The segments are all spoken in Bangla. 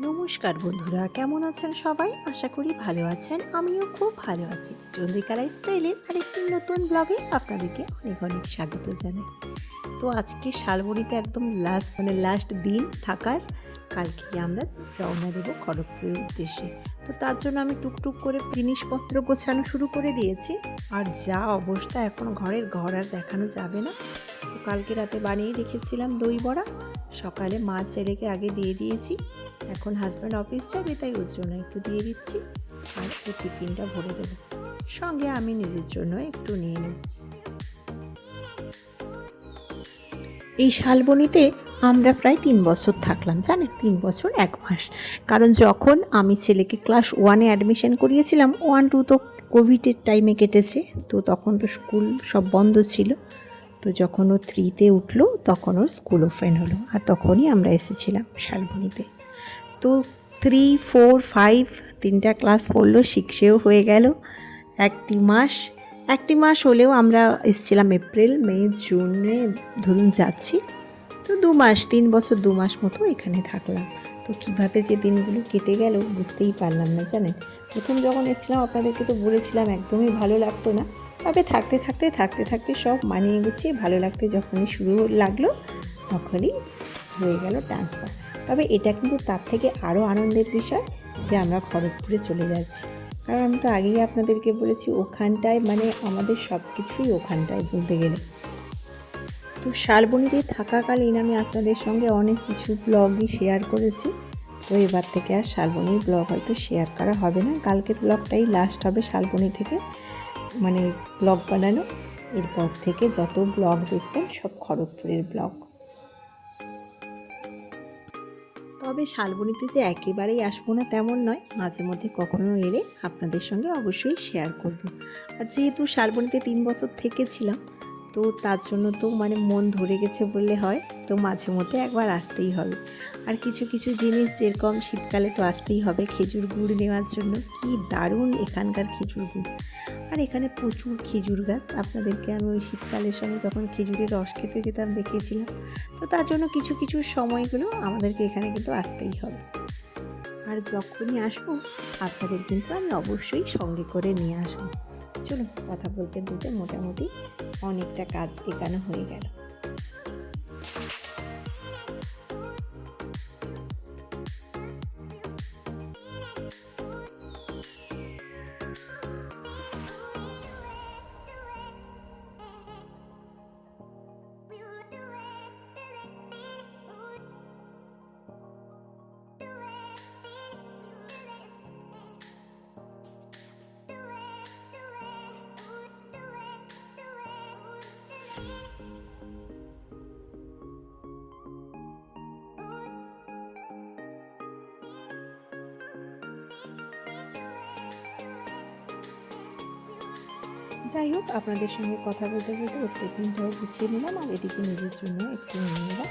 নমস্কার বন্ধুরা, কেমন আছেন সবাই? আশা করি ভালো আছেন। আমিও খুব ভালো আছি। চন্দ্রিকা লাইফস্টাইলের আরেকটি নতুন ব্লগে আপনাদেরকে অনেক অনেক স্বাগত জানাই। তো আজকে শালবনিতে একদম লাস্ট দিন থাকার। কালকে আমরা রওনা দেবো খড়গপুরের উদ্দেশ্যে। তো তার জন্য আমি টুকটুক করে জিনিসপত্র গোছানো শুরু করে দিয়েছি। আর যা অবস্থা, এখন ঘরের ঘর আর দেখানো যাবে না। তো কালকে রাতে বানিয়ে রেখেছিলাম দই বড়া, সকালে মা ছেলেকে আগে দিয়ে দিয়েছি। এখন হাজব্যান্ড অফিস যাবে, তাই ওর জন্য একটু দিয়ে দিচ্ছি। আর ওই টিফিনটা ভরে দেবো, সঙ্গে আমি নিজের জন্য একটু নিয়ে নেব। এই শালবনিতে আমরা প্রায় 3 বছর থাকলাম, জানেন, 3 বছর 1 মাস। কারণ যখন আমি ছেলেকে ক্লাস 1-এ অ্যাডমিশন করিয়েছিলাম, 1-2 তো কোভিডের টাইমে কেটেছে, তো তখন তো স্কুল সব বন্ধ ছিল। তো যখন ও 3-তে উঠলো তখন ওর স্কুল ওপেন হলো, আর তখনই আমরা এসেছিলাম শালবনিতে। তো 3, 4, 5 তিনটা ক্লাস পড়লো, 6-এও হয়ে গেল একটি মাস হলেও আমরা এসেছিলাম এপ্রিল, মে, জুনে ধরুন যাচ্ছি। তো 2 মাস, 3 বছর 2 মাস মতো এখানে থাকলাম। তো কীভাবে যে দিনগুলো কেটে গেল বুঝতেই পারলাম না, জানেন। প্রথম যখন এসেছিলাম আপনাদেরকে তো বলেছিলাম একদমই ভালো লাগতো না। তবে থাকতে থাকতে সব মানিয়ে গুছিয়ে ভালো লাগতে যখনই শুরু লাগলো তখনই হয়ে গেল ট্রান্সফার। তবে এটা কিন্তু তার থেকে আরও আনন্দের বিষয় যে আমরা খড়গপুরে চলে যাচ্ছি। কারণ আমি তো আগেই আপনাদেরকে বলেছি, ওখানটায় মানে আমাদের সব কিছুই ওখানটায় বলতে গেলে। তো শালবনিতে থাকাকালীন আমি আপনাদের সঙ্গে অনেক কিছু ব্লগই শেয়ার করেছি। তো এবার থেকে আর শালবনির ব্লগ হয়তো শেয়ার করা হবে না। কালকের ব্লগটাই লাস্ট হবে শালবনি থেকে মানে ব্লগ বানানো। এরপর থেকে যত ব্লগ দেখবেন সব খড়গপুরের ব্লগ। তবে শালবনিতে যে একেবারেই আসবো না তেমন নয়, মাঝে মধ্যে কখনো এলে আপনাদের সঙ্গে অবশ্যই শেয়ার করব। আর যেহেতু শালবনিতে 3 বছর থেকেছিলাম, তো তার জন্য তো মানে মন ধরে গেছে বললে হয়। তো মাঝে মধ্যে একবার আসতেই হবে। আর কিছু কিছু জিনিস, যেরকম শীতকালে তো আসতেই হবে খেজুর গুড় নেওয়ার জন্য। কি দারুণ এখানকার খেজুর গুড়! আর এখানে প্রচুর খেজুর গাছ। আপনাদেরকে আমি ওই শীতকালের সময় যখন খেজুরের রস খেতে যেতাম দেখিয়েছিলাম। তো তার জন্য কিছু কিছু সময়গুলো আমাদেরকে এখানে কিন্তু আসতেই হবে। আর যখনই আসবো আপনাদের কিন্তু আমি অবশ্যই সঙ্গে করে নিয়ে আসবো। চলুন, কথা বলতে বলতে মোটামুটি অনেকটা কাজ এখানে হয়ে গেল। যাই হোক, আপনাদের সঙ্গে কথা বলতে বলতে ওর টিফিনটাও গুছিয়ে নিলাম, আর এদিকে নিজের জন্য একটু নিয়ে নিলাম।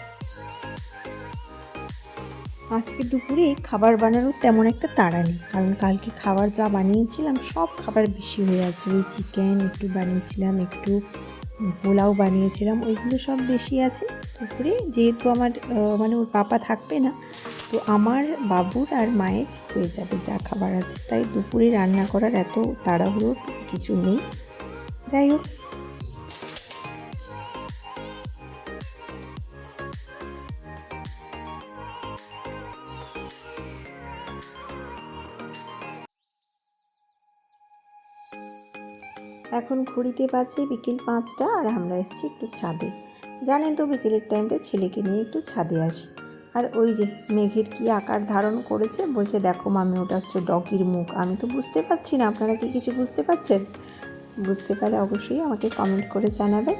আজকে দুপুরে খাবার বানানোর তেমন একটা তাড়া নেই, কারণ কালকে খাবার যা বানিয়েছিলাম সব খাবার বেশি হয়ে আছে। ওই চিকেন একটু বানিয়েছিলাম, একটু পোলাও বানিয়েছিলাম, ওইগুলো সব বেশি আছে। দুপুরে যেহেতু আমার মানে ওর পাপা থাকবে না, তো আমার বাবুর আর মায়ের হয়ে যাবে যা খাবার আছে। তাই দুপুরে রান্না করার এত তাড়াহুড়োর কিছু নেই। যাই হোক, এখন ঘড়িতে বাজে বিকেল 5টা, আর আমরা এসেছি একটু ছাদে। জানেন তো বিকেলের টাইমটা ছেলেকে নিয়ে একটু ছাদে আসি। আর ওই যে মেঘের কি আকার ধারণ করেছে, বলছে দেখো মামি ওটা হচ্ছে ডগির মুখ। আমি তো বুঝতে পারছি না, আপনারা কি কিছু বুঝতে পারছেন? বুঝতে পারলে অবশ্যই আমাকে কমেন্ট করে জানাবেন।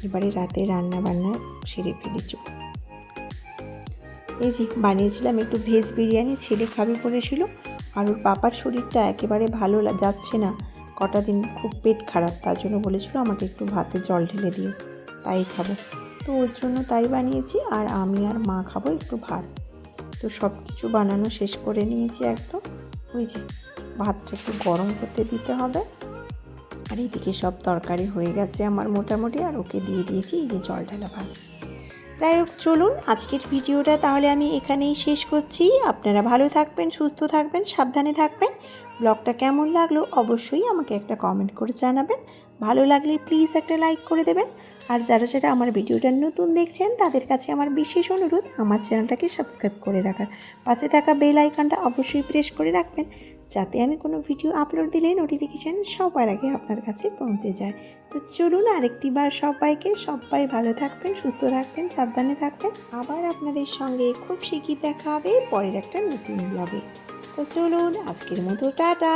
এবারে রাতে রান্না বান্না সেরে ফেলেছি। এই যে বানিয়েছিলাম একটু ভেজ বিরিয়ানি, ছেলে খাবে বলেছিল। আর ওর পাপার শরীরটা একেবারে ভালো যাচ্ছে না, কটা দিন খুব পেট খারাপ, তার জন্য বলেছিল আমাকে একটু ভাতে জল ঢেলে দিও, তাই খাবো। তো ওর জন্য তাই বানিয়েছি, আর আমি আর মা খাবো একটু ভাত। তো সব কিছু বানানো শেষ করে নিয়েছি একদম। ওই যে ভাতটা একটু গরম করতে দিতে হবে। আর এইদিকে সব তরকারি হয়ে গেছে আমার মোটামুটি, আর ওকে দিয়ে দিয়েছি এই যে জল ঢালা ভাত। যাই হোক, চলুন আজকের ভিডিওটা তাহলে আমি এখানেই শেষ করছি। আপনারা ভালো থাকবেন, সুস্থ থাকবেন, সাবধানে থাকবেন। ব্লগটা কেমন লাগলো অবশ্যই আমাকে একটা কমেন্ট করে জানাবেন। ভালো লাগলে প্লিজ একটা লাইক করে দেবেন। আর যারা যারা আমার ভিডিওটা নতুন দেখছেন তাদের কাছে আমার বিশেষ অনুরোধ আমার চ্যানেলটাকে সাবস্ক্রাইব করে রাখার, পাশে থাকা বেল আইকনটা অবশ্যই প্রেস করে রাখবেন, যাতে আমি কোনো ভিডিও আপলোড দিলে নোটিফিকেশান সবার আগে আপনার কাছে পৌঁছে যায়। তো চলুন আরেকটি বার সবাই ভালো থাকবেন, সুস্থ থাকবেন, সাবধানে থাকবেন। আবার আপনাদের সঙ্গে খুব শিগগির দেখা হবে পরের একটা নতুন ব্লগে। তো চলুন আজকের মতো টাটা।